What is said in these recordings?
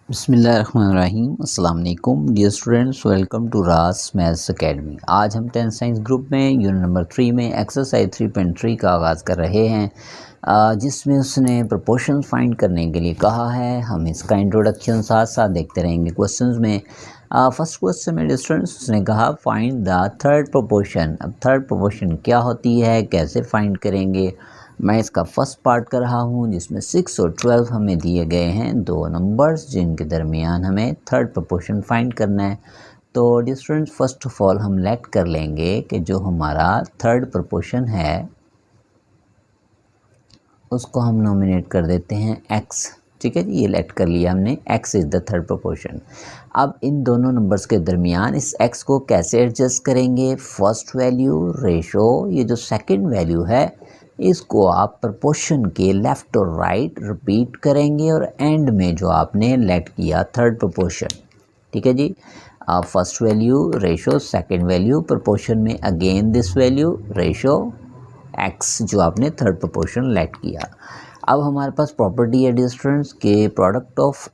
बिस्मिल्लाहिर्रहमानिर्रहीम अस्सलाम वालेकुम डियर स्टूडेंट्स, वेलकम टू रास मैथ्स एकेडमी। आज हम 10th साइंस ग्रुप में यूनिट नंबर 3 में एक्सरसाइज 3.3 का आगाज़ कर रहे हैं, जिसमें उसने प्रोपोर्शन फाइंड करने के लिए कहा है। हम इसका इंट्रोडक्शन साथ साथ देखते रहेंगे क्वेश्चंस में। फर्स्ट क्वेश्चन में स्टूडेंट्स उसने कहा फाइंड द थर्ड प्रोपोर्शन। अब थर्ड प्रोपोर्शन क्या होती है, कैसे फाइंड करेंगे। मैं इसका फर्स्ट पार्ट कर रहा हूँ, जिसमें 6 और 12 हमें दिए गए हैं, दो नंबर्स जिनके दरमियान हमें थर्ड प्रोपोर्शन फाइंड करना है। तो dear students, first of all हम लेट कर लेंगे कि जो हमारा थर्ड प्रोपोर्शन है उसको हम नॉमिनेट कर देते हैं x। ठीक है जी, ये लेट कर लिया हमने, x is the third proportion. अब इन दोनों नंबर्स के दरमियान इस x को कैसे एडजस्ट करेंगे। फर्स्ट वैल्यू रेशो, ये जो सेकंड वैल्यू है इसको आप प्रोपोर्शन के लेफ़्ट और राइट रिपीट करेंगे और एंड में जो आपने लेट किया थर्ड प्रोपोर्शन। ठीक है जी, first value ratio, second value proportion में again this value ratio x जो आपने थर्ड प्रोपोर्शन लेट किया। अब हमारे पास प्रॉपर्टी है डिस्टेंस के product of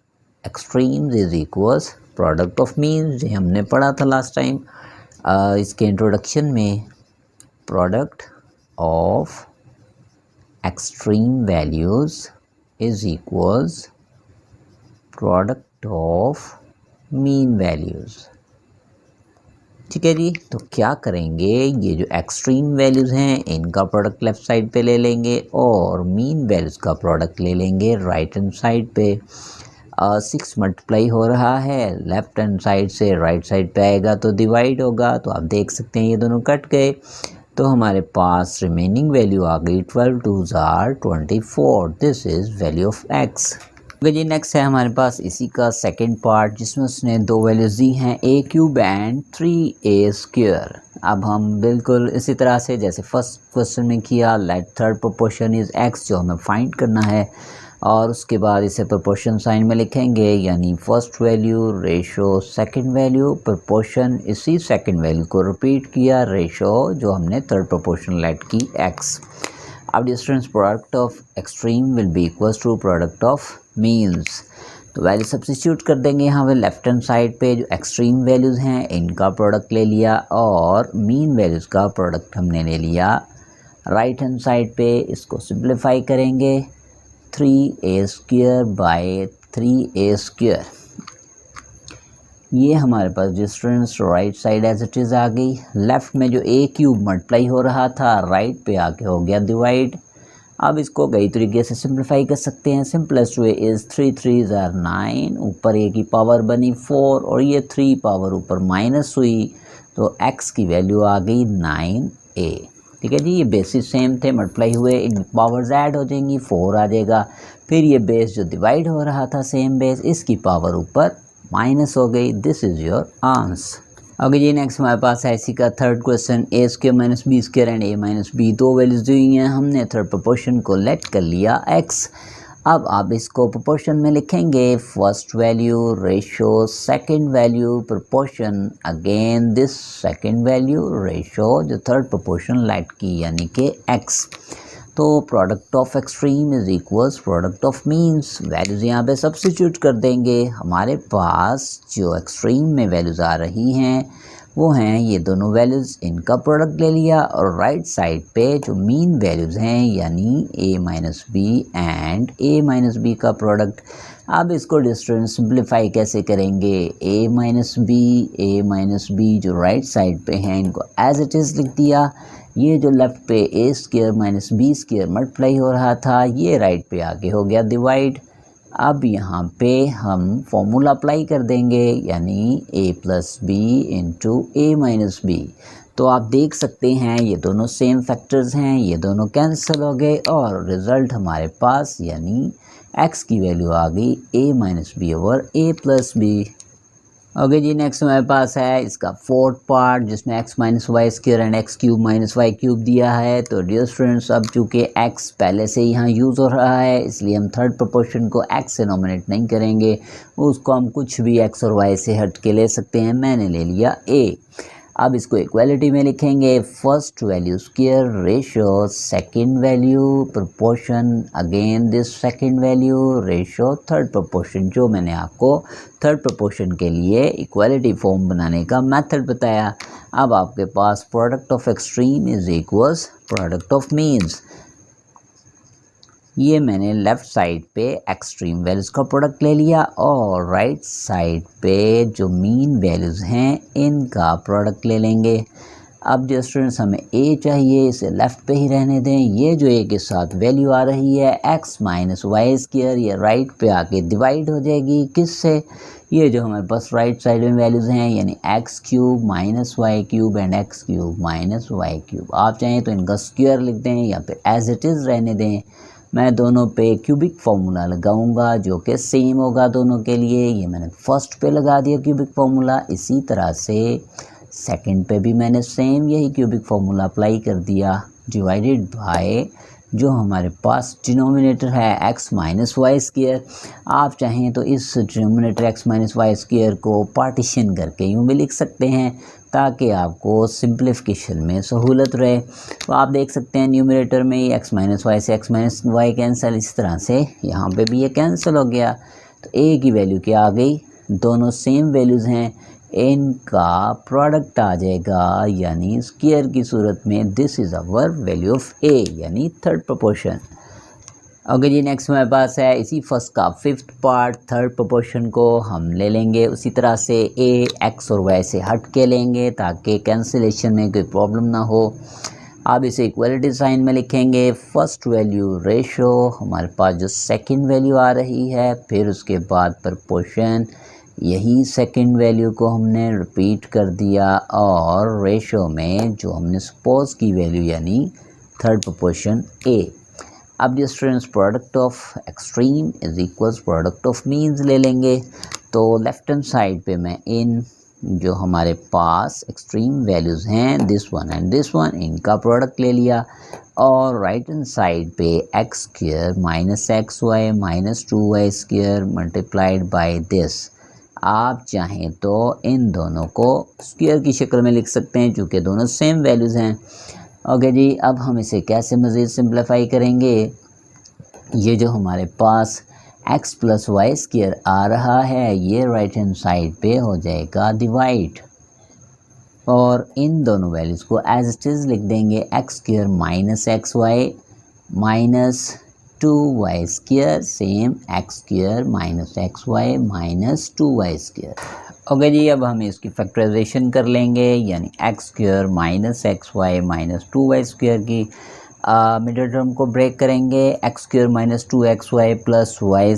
extremes is equals product of means, जो हमने पढ़ा था लास्ट टाइम इसके इंट्रोडक्शन में। Product of extreme values is equals product of mean values. ठीक है जी, तो क्या करेंगे, ये जो एक्सट्रीम वैल्यूज़ हैं इनका प्रोडक्ट लेफ़्ट साइड पे ले लेंगे और मीन वैल्यूज़ का प्रोडक्ट ले लेंगे राइट हैंड साइड पे। 6 मल्टीप्लाई हो रहा है लेफ़्ट हैंड साइड से राइट साइड पे आएगा तो डिवाइड होगा, तो आप देख सकते हैं ये दोनों कट गए, तो हमारे पास रिमेनिंग वैल्यू आ गई 12 2s are 24। This is value of X. Okay जी, नेक्स्ट है हमारे पास इसी का सेकंड पार्ट, जिसमें उसने दो वैल्यूज़ दी हैं a cube and 3a square. अब हम बिल्कुल इसी तरह से जैसे फर्स्ट क्वेश्चन में किया, let third proportion is x जो हमें फाइंड करना है, और उसके बाद इसे प्रोपोर्शन साइन में लिखेंगे, यानी first value ratio second value proportion, इसी सेकंड वैल्यू को रिपीट किया रेशो जो हमने थर्ड प्रोपोर्शन लेट की x। अब distance product of extreme will be equals to product of means. तो वैल्यू सब्स्टिट्यूट कर देंगे यहाँ पे लेफ्ट हैंड साइड पे, जो एक्सट्रीम वैल्यूज़ हैं इनका प्रोडक्ट ले लिया और मीन वैल्यूज़ का प्रोडक्ट हमने ले लिया राइट हैंड साइड पे। इसको सिंप्लीफाई करेंगे 3a square by 3a square, ये हमारे पास distance right side as it is आ गई। लेफ़्ट में जो a क्यूब मल्टीप्लाई हो रहा था राइट पे आके हो गया डिवाइड। अब इसको कई तरीके से सिंप्लीफाई कर सकते हैं। Simplest way is 3 3s are 9, ऊपर a की पावर बनी 4 और ये 3 पावर ऊपर माइनस हुई, तो x की वैल्यू आ गई 9a। ठीक है जी, ये बेसिस सेम थे, मल्टीप्लाई हुए, इन पावर्स ऐड हो जाएंगी, 4 आ जाएगा। फिर ये बेस जो डिवाइड हो रहा था सेम बेस, इसकी पावर ऊपर माइनस हो गई। This is your answer. Okay जी, नेक्स्ट हमारे पास है इसी का third question, a square minus B square and a minus B, दो वैल्यूज़ दी हुई हैं, हमने थर्ड प्रोपोर्शन को लेट कर लिया x। अब आप इसको प्रोपोर्शन में लिखेंगे, first value ratio second value proportion again this second value ratio जो थर्ड प्रोपोर्शन लेट की, यानी कि x। तो product of extreme is equals product of means, values यहाँ पे सब्स्टिट्यूट कर देंगे। हमारे पास जो एक्सट्रीम में वैल्यूज़ आ रही हैं वो हैं ये दोनों वैल्यूज़, इनका प्रोडक्ट ले लिया और राइट साइड पे जो मीन वैल्यूज़ हैं यानी a minus B and a minus B का प्रोडक्ट। अब इसको डिस्टेंस सिंप्लीफाई कैसे करेंगे, a माइनस बी जो राइट साइड पे हैं इनको एज इट इज़ लिख दिया। ये जो लेफ़्ट पे a square minus B square multiply हो रहा था ये राइट पे आके हो गया डिवाइड। अब यहाँ पे हम फॉर्मूला अप्लाई कर देंगे, यानी a plus B into a minus B. तो आप देख सकते हैं ये दोनों सेम फैक्टर्स हैं, ये दोनों कैंसिल हो गए और रिज़ल्ट हमारे पास यानी x की वैल्यू आ गई a minus B over a plus B. Okay जी, नेक्स्ट हमारे पास है इसका फोर्थ पार्ट, जिसमें x minus Y square and X cube minus Y cube दिया है। तो डियर स्टूडेंट्स, अब चूँकि x पहले से यहाँ यूज़ हो रहा है इसलिए हम थर्ड प्रोपोर्शन को x से नॉमिनेट नहीं करेंगे, उसको हम कुछ भी x और y से हट के ले सकते हैं। मैंने ले लिया a। अब इसको इक्वालिटी में लिखेंगे, first value square ratio second value proportion again this second value ratio third proportion. जो मैंने आपको थर्ड प्रोपोर्शन के लिए इक्वालिटी फॉर्म बनाने का मेथड बताया। अब आपके पास product of extreme is equals product of means. ये मैंने लेफ़्ट साइड पे एक्सट्रीम वैल्यूज़ का प्रोडक्ट ले लिया और राइट साइड पे जो मीन वैल्यूज़ हैं इनका प्रोडक्ट ले लेंगे। अब जो स्टूडेंट्स हमें ए चाहिए इसे लेफ़्ट पे ही रहने दें। ये जो ए के साथ वैल्यू आ रही है एक्स माइनस वाई स्क्वायर, ये राइट पे आके डिवाइड हो जाएगी किससे, ये जो हमारे पास राइट साइड में वैल्यूज़ हैं यानी X cube minus Y cube and X cube minus Y cube. आप चाहें तो इनका स्क्वायर लिख दें या फिर एज इट इज़ रहने दें। मैं दोनों पे क्यूबिक फार्मूला लगाऊंगा जो कि सेम होगा दोनों के लिए। ये मैंने फर्स्ट पे लगा दिया क्यूबिक फार्मूला, इसी तरह से सेकंड पे भी मैंने सेम यही क्यूबिक फार्मूला अप्लाई कर दिया डिवाइडेड बाय जो हमारे पास डिनोमिनेटर है एक्स माइनस वाई स्क्वायर। आप चाहें तो इस denominator X minus Y square को पार्टीशन करके यूँ भी लिख सकते हैं ताकि आपको सिंप्लीफिकेशन में सहूलत रहे। तो आप देख सकते हैं न्यूमरेटर में ये एक्स माइनस वाई से एक्स माइनस वाई कैंसिल, इस तरह से यहाँ पे भी ये कैंसिल हो गया। तो ए की वैल्यू क्या आ गई, दोनों सेम वैल्यूज़ हैं, इनका प्रोडक्ट आ जाएगा यानी स्क्वायर की सूरत में this is our value of a यानी थर्ड प्रोपोर्शन। ओके जी, नेक्स्ट हमारे पास है इसी फर्स्ट का फिफ्थ पार्ट, थर्ड प्रोपोर्शन को हम ले लेंगे उसी तरह से ए एक्स और वाई से हट के लेंगे ताकि कैंसिलेशन में कोई प्रॉब्लम ना हो। अब इसे इक्वलिटी साइन में लिखेंगे, फर्स्ट वैल्यू रेशो हमारे पास जो सेकंड वैल्यू आ रही है, फिर उसके बाद प्रोपोर्शन, यही सेकंड वैल्यू को हमने रिपीट कर दिया और रेशो में जो हमने सपोज की वैल्यू यानी थर्ड प्रोपोर्शन ए। अब जो students product of extreme is equals product of means ले लेंगे। तो लेफ्ट हैंड साइड पे मैं इन जो हमारे पास एक्सट्रीम वैल्यूज़ हैं this one and this one, इनका प्रोडक्ट ले लिया और राइट हैंड साइड पे X square minus x Y minus 2y square multiplied by this. आप चाहें तो इन दोनों को स्क्वायर की शक्ल में लिख सकते हैं क्योंकि दोनों सेम वैल्यूज़ हैं। ओके जी, अब हम इसे कैसे मज़ीद सिंप्लीफाई करेंगे, ये जो हमारे पास x प्लस वाई स्क्वायर आ रहा है ये राइट हैंड साइड पे हो जाएगा डिवाइड और इन दोनों वैल्यूज़ को एज इट इज़ लिख देंगे x square minus x Y minus 2y square same x square minus x Y minus 2y square. Okay जी, अब हम इसकी फैक्टराइजेशन कर लेंगे यानी x square minus x Y minus 2y square की मिडिल टर्म को ब्रेक करेंगे, x square minus 2xy plus y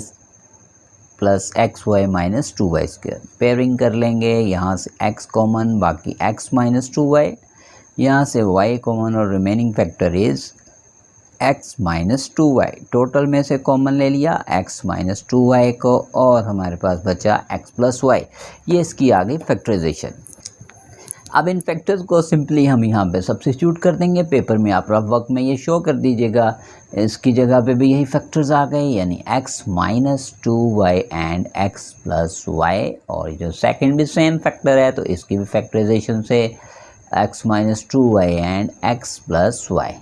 plus x Y minus 2y square. Pairing कर लेंगे, यहाँ से x कॉमन बाकी x माइनस 2y, यहाँ से y कॉमन और remaining factor is x minus 2y। Total में से कॉमन ले लिया x माइनस 2y को और हमारे पास बचा x प्लस वाई। ये इसकी आ गई फैक्टराइजेशन। अब इन फैक्टर्स को सिंपली हम यहाँ पे सब्स्टिट्यूट कर देंगे। पेपर में आप रफ वर्क में ये शो कर दीजिएगा, इसकी जगह पे भी यही फैक्टर्स आ गए यानी x minus 2y and x plus Y और जो सेकंड भी सेम फैक्टर है तो इसकी भी फैक्टराइजेशन से x minus 2y and x plus Y.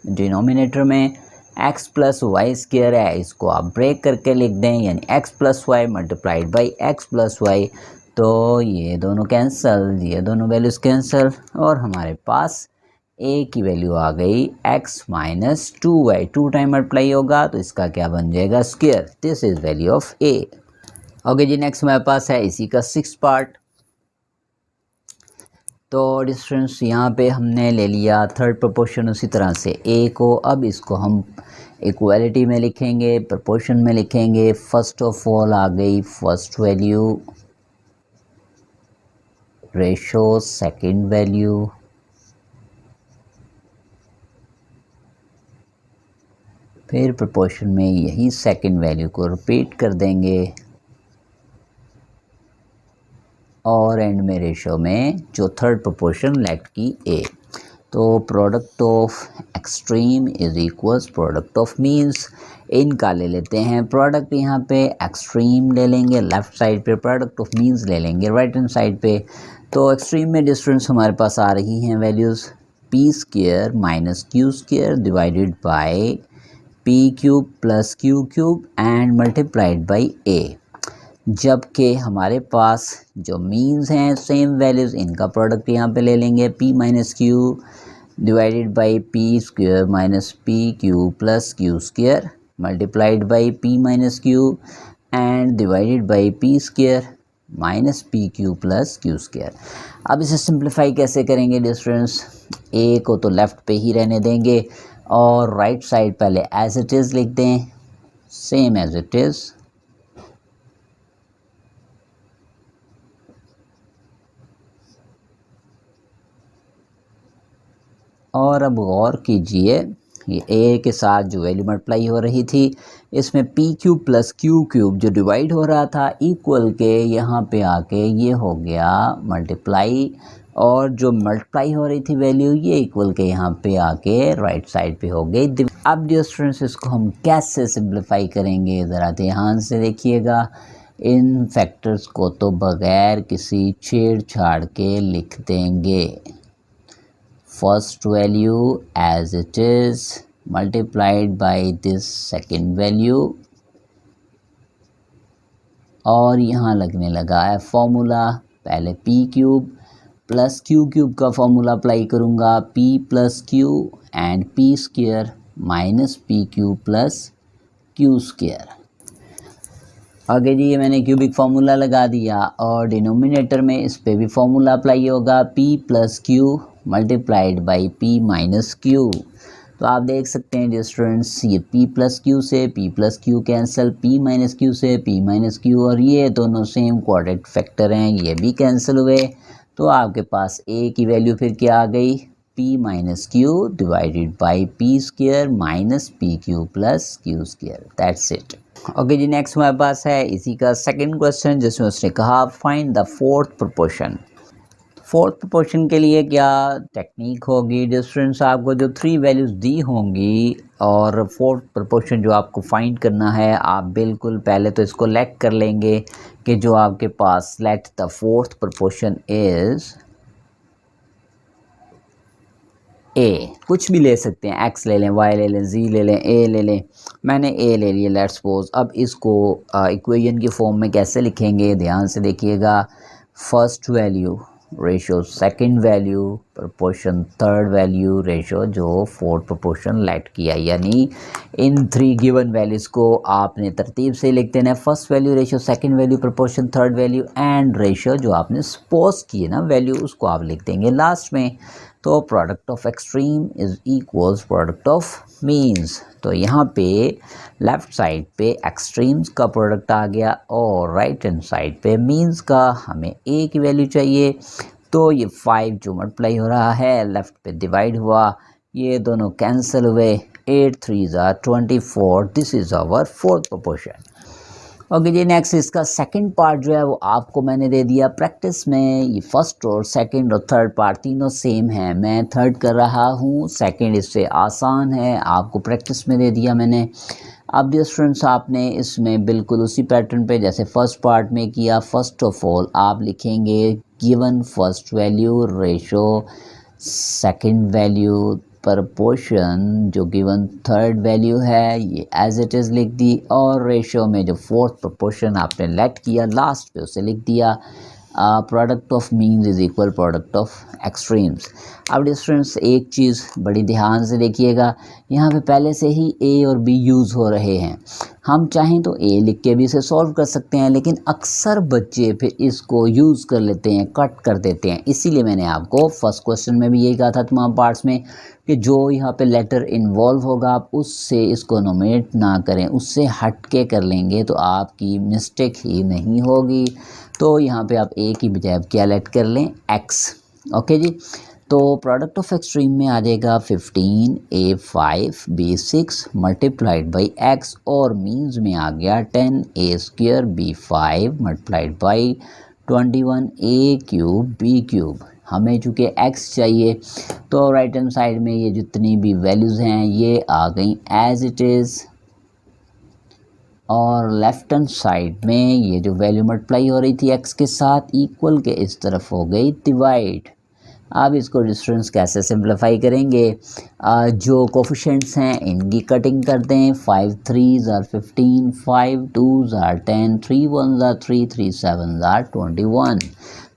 Denominator में x प्लस वाई स्क्वायर है, इसको आप ब्रेक करके लिख दें यानी x plus Y multiplied by X plus Y. तो ये दोनों कैंसिल, ये दोनों वैल्यूज़ कैंसिल और हमारे पास a की वैल्यू आ गई x minus 2y, 2 time multiply होगा तो इसका क्या बन जाएगा square. This is value of a। Okay जी, नेक्स्ट हमारे पास है इसी का सिक्स पार्ट। तो डिस्टेंस यहाँ पे हमने ले लिया थर्ड प्रोपोर्शन उसी तरह से a को। अब इसको हम इक्वालिटी में लिखेंगे, प्रोपोर्शन में लिखेंगे। फर्स्ट ऑफ ऑल आ गई first value ratio second value फिर प्रोपोर्शन में यही सेकंड वैल्यू को रिपीट कर देंगे और एंड में रेशो में जो थर्ड प्रोपोर्शन लेट की ए। तो product of extreme is equals product of means. इनका ले लेते हैं प्रोडक्ट, यहाँ पे एक्सट्रीम ले लेंगे लेफ़्ट साइड पे, प्रोडक्ट ऑफ मीन्स ले लेंगे राइट हैंड साइड पे। तो एक्सट्रीम में डिफरेंस हमारे पास आ रही हैं values p square minus q square divided by p cube plus Q cube and multiplied by a. जबकि हमारे पास जो मीन्स हैं सेम वैल्यूज़, इनका प्रोडक्ट यहाँ पे ले लेंगे p minus Q divided by P square minus P Q plus Q square multiplied by p minus Q and divided by P square minus P Q plus Q square. अब इसे simplify कैसे करेंगे difference, a को तो left पे ही रहने देंगे और राइट साइड पहले एज इट इज़ लिख दें, सेम एज इट इज़। और अब गौर कीजिए, ये a के साथ जो वैल्यू मल्टीप्लाई हो रही थी इसमें P cube plus Q cube जो डिवाइड हो रहा था इक्वल के यहाँ पे आके ये हो गया मल्टीप्लाई, और जो मल्टीप्लाई हो रही थी वैल्यू ये इक्वल के यहाँ पे आके राइट साइड पे हो गई। अब डिफरेंस इसको हम कैसे सिंप्लीफाई करेंगे, ज़रा ध्यान से देखिएगा। इन फैक्टर्स को तो बग़ैर किसी छेड़छाड़ के लिख देंगे। First value as it is multiplied by this second value, और यहाँ लगने लगा है फॉर्मूला, पहले p cube plus Q cube का फॉर्मूला अप्लाई करूँगा, p plus Q and p square minus P Q plus Q square. आगे जी ये मैंने क्यूबिक फार्मूला लगा दिया और डिनोमिनेटर में इस पे भी फार्मूला अप्लाई होगा, p plus Q multiplied by p minus Q. तो आप देख सकते हैं डिस्टेंस, ये p प्लस क्यू से p plus Q cancel, p minus Q से p माइनस क्यू, और ये दोनों सेम क्वाड्रेटिक फैक्टर हैं, ये भी कैंसिल हुए। तो आपके पास a की वैल्यू फिर क्या आ गई, p minus Q divided by p square minus P Q plus Q square. That's it. Okay जी, नेक्स्ट हमारे पास है इसी का सेकंड क्वेश्चन जिसमें उसने कहा find the fourth proportion. Fourth proportion के लिए क्या टेक्निक होगी, डिफरेंस आपको जो 3 वैल्यूज़ दी होंगी और फोर्थ प्रोपोर्शन जो आपको फाइंड करना है, आप बिल्कुल पहले तो इसको लेट कर लेंगे कि जो आपके पास let the fourth proportion is a, कुछ भी ले सकते हैं, x ले लें, y ले लें, z ले लें, a ले लें, मैंने a ले लिया लेट्स सपोज। अब इसको इक्वेशन की फॉर्म में कैसे लिखेंगे, ध्यान से देखिएगा। First value ratio second value proportion third value ratio जो फोर्थ प्रोपोर्शन लेट किया, यानी इन 3 गिवन वैल्यूज़ को आपने तरतीब से लिख देना है। First value ratio second value proportion third value and ratio जो आपने सपोज की है ना वैल्यू, उसको आप लिख देंगे लास्ट में। तो product of extreme is equals product of means. तो यहाँ पे लेफ़्ट साइड पे एक्सट्रीम्स का प्रोडक्ट आ गया और राइट हैंड साइड पे मीन्स का। हमें a की वैल्यू चाहिए, तो ये 5 जो मल्टीप्लाई हो रहा है लेफ़्ट पे डिवाइड हुआ, ये दोनों कैंसिल हुए, 8 3 24, this is our fourth proportion. Okay जी, नेक्स्ट इसका सेकंड पार्ट जो है वो आपको मैंने दे दिया प्रैक्टिस में। ये फर्स्ट और सेकंड और थर्ड पार्ट तीनों सेम है, मैं थर्ड कर रहा हूँ, सेकंड इससे आसान है, आपको प्रैक्टिस में दे दिया मैंने। अब डिफरेंस आपने इसमें बिल्कुल उसी पैटर्न पे जैसे फर्स्ट पार्ट में किया। फर्स्ट ऑफ ऑल आप लिखेंगे given first value ratio second value proportion जो गिवन थर्ड वैल्यू है ये एज इट इज़ लिख दी, और रेशो में जो फोर्थ प्रपोर्शन आपने लेट किया लास्ट पे उसे लिख दिया। Product of means is equal product of extremes. अब डिफरेंस एक चीज़ बड़ी ध्यान से देखिएगा, यहाँ पे पहले से ही ए और बी यूज़ हो रहे हैं। हम चाहें तो ए लिख के भी इसे सॉल्व कर सकते हैं, लेकिन अक्सर बच्चे फिर इसको यूज़ कर लेते हैं, कट कर देते हैं। इसीलिए मैंने आपको फर्स्ट क्वेश्चन में भी यही कहा था तमाम पार्ट्स में कि जो यहाँ पे लेटर इन्वॉल्व होगा आप उससे इसको नोमिनेट ना करें, उससे हट के कर लेंगे तो आपकी मिस्टेक ही नहीं होगी। तो यहाँ पे आप ए की बजाय क्या लेट कर लें, एक्स। ओके जी, तो प्रोडक्ट ऑफ एक्सट्रीम में आ जाएगा 15 a 5 b 6 multiplied by x, और मीन्स में आ गया 10 a square b 5 multiplied by 21 a cube b cube. हमें चूँकि x चाहिए तो राइट हैंड साइड में ये जितनी भी वैल्यूज़ हैं ये आ गई एज इट इज़ और लेफ्ट हैंड साइड में ये जो वैल्यू मल्टीप्लाई हो रही थी x के साथ इक्वल के इस तरफ हो गई डिवाइड। अब इसको डिस्टेंस कैसे सिंप्लीफाई करेंगे, जो कोफिशिएंट्स हैं इनकी कटिंग कर दें। 5 3s are 15, 5 2s are 10, 3 1s are 3, 3 7s are 21।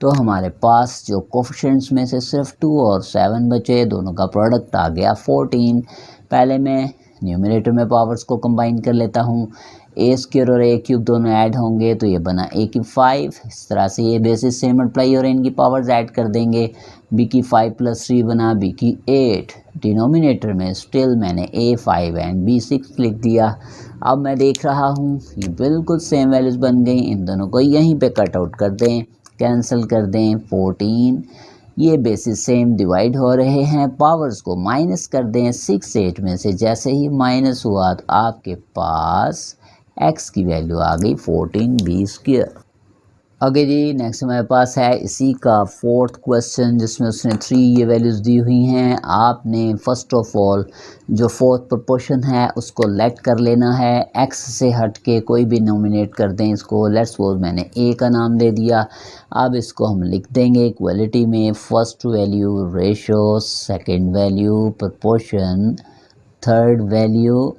तो हमारे पास जो कोफिशिएंट्स में से सिर्फ 2 और 7 बचे, दोनों का प्रोडक्ट आ गया 14। पहले मैं न्यूमरेटर में पावर्स को कंबाइन कर लेता हूँ। ए स्क्वायर और ए क्यूब दोनों ऐड होंगे तो ये बना ए की 5। इस तरह से ये बेसिस से मल्टीप्लाई और इनकी पावर्स ऐड कर देंगे। बी की 5 + 3 बना बी की 8। डिनोमिनेटर में स्टिल मैंने ए 5 एंड बी 6 लिख दिया। अब मैं देख रहा हूँ ये बिल्कुल सेम वैल्यूज़ बन गई। इन दोनों को यहीं पे कट आउट कर दें, कैंसिल कर दें। 14 ये बेसिस सेम डिवाइड हो रहे हैं, पावर्स को माइनस कर दें। 6 8 में से जैसे ही माइनस हुआ तो आपके पास x की वैल्यू आ गई 14b स्क्वायर। ओके जी, नेक्स्ट हमारे पास है इसी का 4th क्वेश्चन जिसमें उसने 3 ये वैल्यूज़ दी हुई हैं। आपने फर्स्ट ऑफ ऑल जो 4th प्रोपोर्शन है उसको लेट कर लेना है। x से हट के कोई भी नॉमिनेट कर दें इसको। लेट्स सपोज मैंने a का नाम दे दिया। अब इसको हम लिख देंगे इक्वलिटी में first value ratio, second value proportion, third value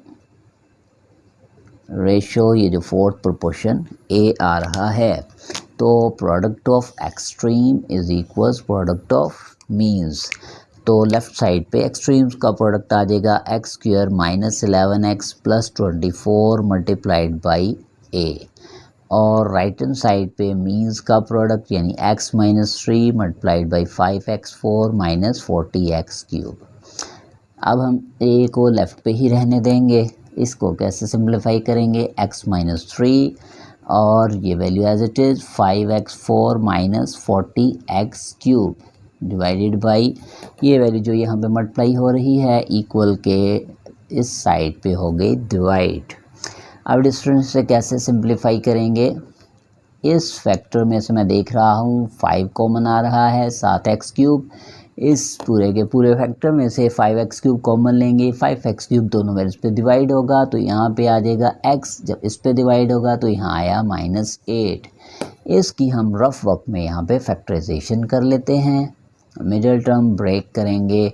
ratio, ये जो 4th प्रोपोर्शन a आ रहा है। तो product of extreme is equals product of means. तो लेफ़्ट साइड पे एक्सट्रीम्स का प्रोडक्ट आ जाएगा x square minus 11x plus 24 multiplied by a। और राइट हैंड साइड पे मीन्स का प्रोडक्ट यानी x minus 3 multiplied by 5x4 minus 40x cube. अब हम a को लेफ़्ट पे ही रहने देंगे। इसको कैसे सिंप्लीफाई करेंगे, x माइनस 3 और ये value as it is 5x4 minus 40x cube divided by ये वैल्यू जो यहाँ पे मल्टीप्लाई हो रही है इक्वल के इस साइड पे हो गई डिवाइड। अब डिस्टेंस से कैसे सिंप्लीफाई करेंगे, इस फैक्टर में से मैं देख रहा हूँ 5 कॉमन आ रहा है, 7x क्यूब। इस पूरे के पूरे फैक्टर में से 5x क्यूब कॉमन लेंगे। 5x क्यूब दोनों वैल्यूज पे डिवाइड होगा तो यहाँ पे आ जाएगा x, जब इस पे डिवाइड होगा तो यहाँ आया -8। इसकी हम रफ वर्क में यहाँ पे फैक्टराइजेशन कर लेते हैं। मिडिल टर्म ब्रेक करेंगे,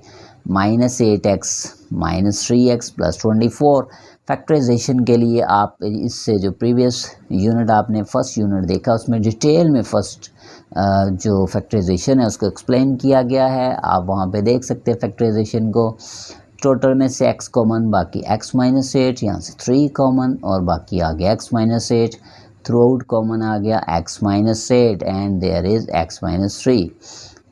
-8x minus 3x plus 24। Factorisation के लिए आप इससे जो प्रीवियस यूनिट आपने फर्स्ट यूनिट देखा उसमें डिटेल में फर्स्ट जो फैक्टराइजेशन है उसको एक्सप्लेन किया गया है। आप वहाँ पे देख सकते हैं फैक्टराइजेशन को। टोटल में से x कॉमन, बाकी x माइनस 8, यहाँ से 3 कॉमन और बाकी आ गया x minus 8। Throughout common आ गया x minus 8 and there is x minus 3।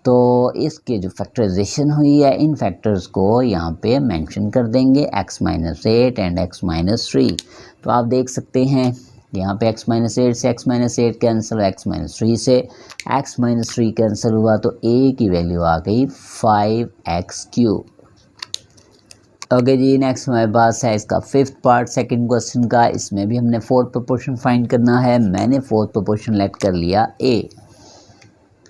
तो इसके जो फैक्टराइजेशन हुई है इन फैक्टर्स को यहाँ पे मेंशन कर देंगे x minus 8 and x minus 3। तो आप देख सकते हैं यहाँ पे x माइनस 8 से x minus 8 cancel, x minus 3 से x माइनस 3 कैंसिल हुआ तो a की वैल्यू आ गई 5x क्यूब। ओके जी, नेक्स्ट हमारे पास है इसका 5th पार्ट सेकंड क्वेश्चन का। इसमें भी हमने 4th प्रोपोर्शन फाइंड करना है। मैंने 4th प्रोपोर्शन लेट कर लिया a।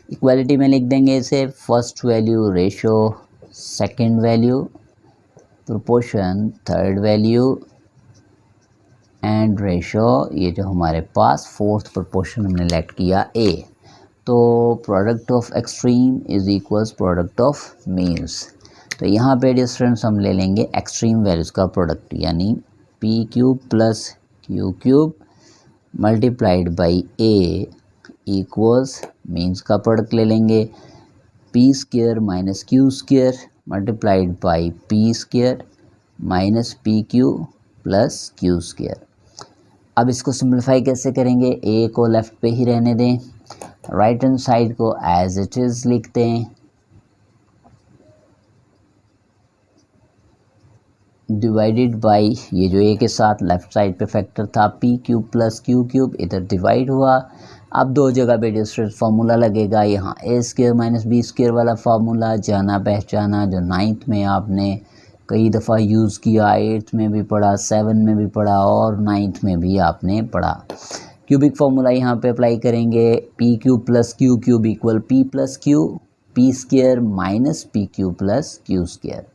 इक्वालिटी में लिख देंगे इसे first value ratio, second value proportion, third value and ratio. ये जो हमारे पास 4th प्रोपोर्शन हमने लेट किया a। तो product of extreme is equals product of means. तो यहाँ पे डिफरेंस हम ले लेंगे एक्सट्रीम वैल्यूज़ का प्रोडक्ट यानी p cube plus q cube multiplied by a equals means का प्रोडक्ट ले लेंगे p square minus q square multiplied by p square minus p Q plus q square. अब इसको सिंप्लीफाई कैसे करेंगे, a को लेफ़्ट पे ही रहने दें, राइट हैंड साइड को एज इट इज़ लिख दें, डिवाइडेड बाई ये जो a के साथ लेफ़्ट साइड पे फैक्टर था p cube plus q cube इधर डिवाइड हुआ। अब दो जगह पे डिफरेंट फार्मूला लगेगा, यहाँ a square minus b square वाला फार्मूला जाना पहचाना जो 9th में आपने कई दफ़ा यूज़ किया, 8th में भी पढ़ा, 7 में भी पढ़ा और 9th में भी आपने पढ़ा। क्यूबिक फार्मूला यहाँ पे अप्लाई करेंगे, p cube plus q cube equal p plus q, p square minus p cube plus q square.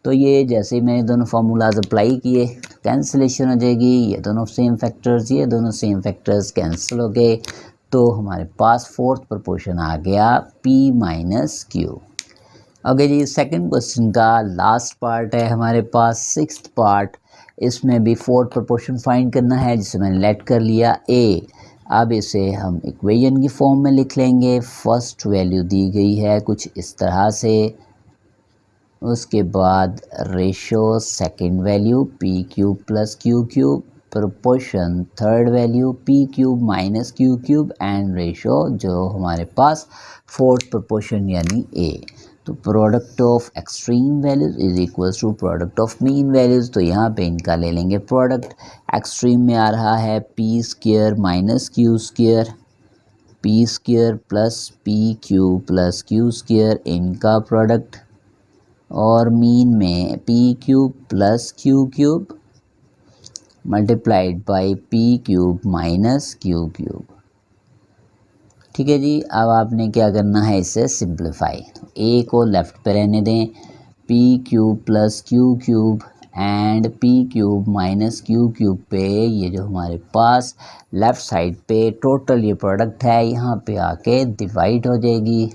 तो ये जैसे ही मैंने दोनों फार्मूलाज अप्लाई किए कैंसिलेशन हो जाएगी, ये दोनों सेम फैक्टर्स, ये दोनों सेम फैक्टर्स कैंसिल हो गए, तो हमारे पास फोर्थ प्रोपोर्शन आ गया p माइनस क्यू। ओके जी, सेकंड क्वेश्चन का लास्ट पार्ट है हमारे पास, सिक्स्थ पार्ट। इसमें भी फोर्थ प्रोपोर्शन फाइंड करना है, जिसे मैंने लेट कर लिया a। अब इसे हम इक्वेशन की फॉर्म में लिख लेंगे। फर्स्ट वैल्यू दी गई है कुछ इस तरह से, उसके बाद ratio second value P cube plus Q cube, proportion third value P cube minus Q cube, and ratio जो हमारे पास फोर्थ प्रोपोर्शन यानी ए। तो product of extreme values is equals to product of mean values. तो यहाँ पे इनका ले लेंगे प्रोडक्ट। एक्सट्रीम में आ रहा है P square minus Q square, P square plus P cube plus Q square, इनका प्रोडक्ट। और मीन में P cube plus Q cube multiplied by P cube minus Q cube. ठीक है जी, अब आपने क्या करना है, इसे सिंप्लीफाई। ए को लेफ़्ट पे रहने दें, P cube plus Q cube and P cube minus Q cube पे ये जो हमारे पास लेफ़्ट साइड पे टोटल ये प्रोडक्ट है, यहाँ पे आके डिवाइड हो जाएगी।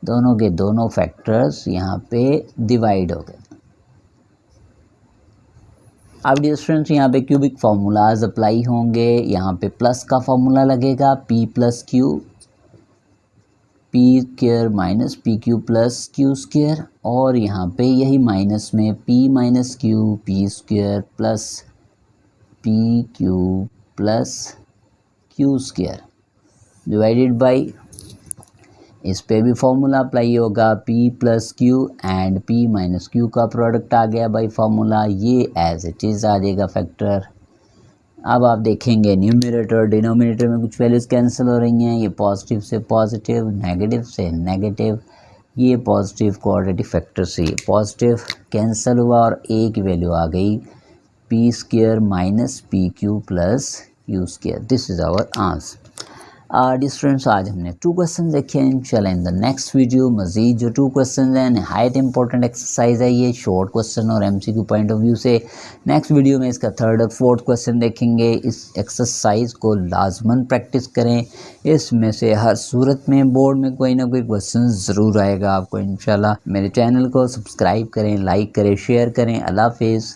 दोनों के दोनों फैक्टर्स यहाँ पे डिवाइड हो गए। अब डियर स्टूडेंट्स, यहाँ पे क्यूबिक फार्मूलाज अप्लाई होंगे। यहाँ पे प्लस का फार्मूला लगेगा p plus Q, P square minus P Q plus Q square, और यहाँ पे यही माइनस में p minus Q P square plus P Q plus Q square divided by, इस पे भी फॉर्मूला अप्लाई होगा p plus Q and p minus Q का प्रोडक्ट आ गया बाई फार्मूला, ये एज इट इज़ आ जाएगा फैक्टर। अब आप देखेंगे न्यूमरेटर डिनोमिनेटर में कुछ वैल्यूज़ कैंसिल हो रही हैं, ये पॉजिटिव से पॉजिटिव, नेगेटिव से नेगेटिव, ये पॉजिटिव क्वाड्रेटिक फैक्टर से ये पॉजिटिव कैंसिल हुआ और a की वैल्यू आ गई p square minus P Q plus Q square. This is our answer. Dear students, आज हमने 2 क्वेश्चन देखे हैं। इंशाल्लाह इन द नेक्स्ट वीडियो मज़ीद जो 2 क्वेश्चन हैं, नहायत इंपॉर्टेंट एक्सरसाइज है ये, शॉर्ट क्वेश्चन और एमसीक्यू पॉइंट ऑफ व्यू से। नेक्स्ट वीडियो में इसका थर्ड और फोर्थ क्वेश्चन देखेंगे। इस एक्सरसाइज को लाजमन प्रैक्टिस करें, इसमें से हर सूरत में बोर्ड में कोई ना कोई क्वेश्चन ज़रूर आएगा आपको इंशाल्लाह। मेरे चैनल को सब्सक्राइब करें, लाइक करें, शेयर करें। अल्लाह हाफिज़।